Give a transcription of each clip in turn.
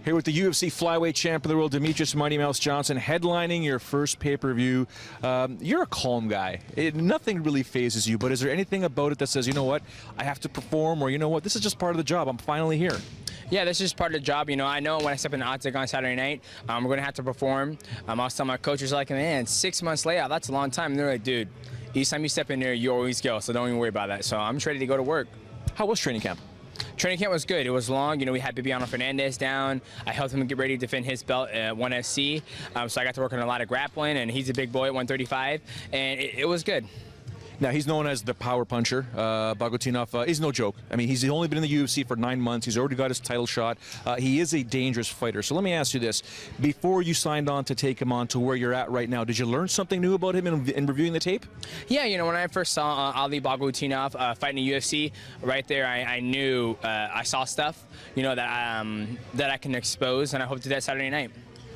Here with the UFC flyweight champ of the world, Demetrious Mighty Mouse Johnson, headlining your first pay-per-view. You're a calm guy. Nothing really phases you, but is there anything about it that says, you know what, I have to perform, or you know what, this is just part of the job, I'm finally here? Yeah, this is part of the job. You know, I know when I step in the octagon Saturday night, we're going to have to perform. I was telling my coaches, like, man, 6 months layout, that's a long time. And they're like, dude, each time you step in there, you always go, so don't even worry about that. So I'm just ready to go to work. How was training camp? Training camp was good. It was long. You know, we had Bagautinov Fernandez down. I helped him get ready to defend his belt at 1FC. So I got to work on a lot of grappling, and he's a big boy at 135, and it was good. Now, he's known as the power puncher. Bagautinov is no joke. I mean, he's only been in the UFC for 9 months. He's already got his title shot. He is a dangerous fighter. So let me ask you this. Before you signed on to take him on to where you're at right now, did you learn something new about him in reviewing the tape? Yeah, you know, when I first saw Ali Bagautinov fighting in the UFC, right there I knew I saw stuff, you know, that I can expose, and I hope to do that Saturday night.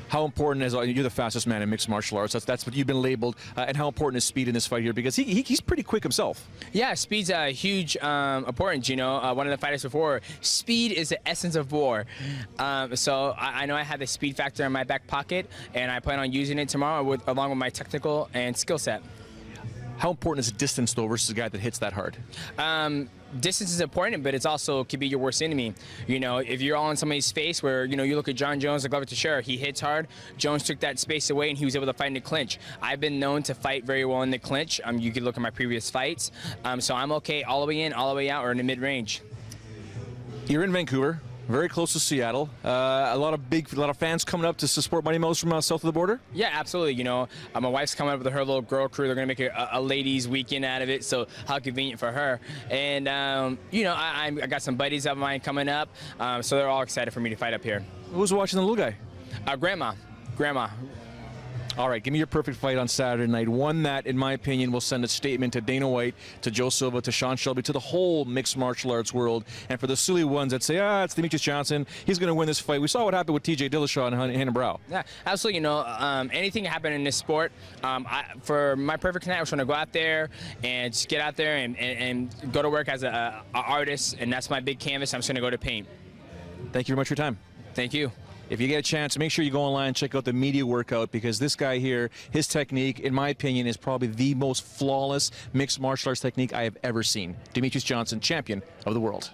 How important is, you're the fastest man in mixed martial arts, that's what you've been labeled, and how important is speed in this fight here? Because he's pretty quick himself. Yeah, speed's a huge importance, you know. One of the fighters before, speed is the essence of war. So I know I have the speed factor in my back pocket, and I plan on using it tomorrow along with my technical and skill set. How important is distance, though, versus a guy that hits that hard? Distance is important, but it's also could be your worst enemy. You know, if you're all in somebody's face, where, you know, you look at John Jones, the Glover Teixeira, he hits hard. Jones took that space away, and he was able to fight in the clinch. I've been known to fight very well in the clinch. You could look at my previous fights. So I'm okay all the way in, all the way out, or in the mid-range. You're in Vancouver, very close to Seattle. A lot of fans coming up to support Mighty Mouse from south of the border. Yeah, absolutely. You know, my wife's coming up with her little girl crew. They're gonna make a ladies' weekend out of it. So how convenient for her. And you know, I got some buddies of mine coming up. So they're all excited for me to fight up here. Who's watching the little guy? Grandma. All right, give me your perfect fight on Saturday night. One that, in my opinion, will send a statement to Dana White, to Joe Silva, to Sean Shelby, to the whole mixed martial arts world. And for the silly ones that say, it's Demetrious Johnson, he's going to win this fight. We saw what happened with TJ Dillashaw and Hannah Brow. Yeah, absolutely. You know, anything can happen in this sport. For my perfect night, I was trying to go out there and just get out there and go to work as an artist, and that's my big canvas. I'm just going to go to paint. Thank you very much for your time. Thank you. If you get a chance, make sure you go online and check out the media workout, because this guy here, his technique, in my opinion, is probably the most flawless mixed martial arts technique I have ever seen. Demetrious Johnson, champion of the world.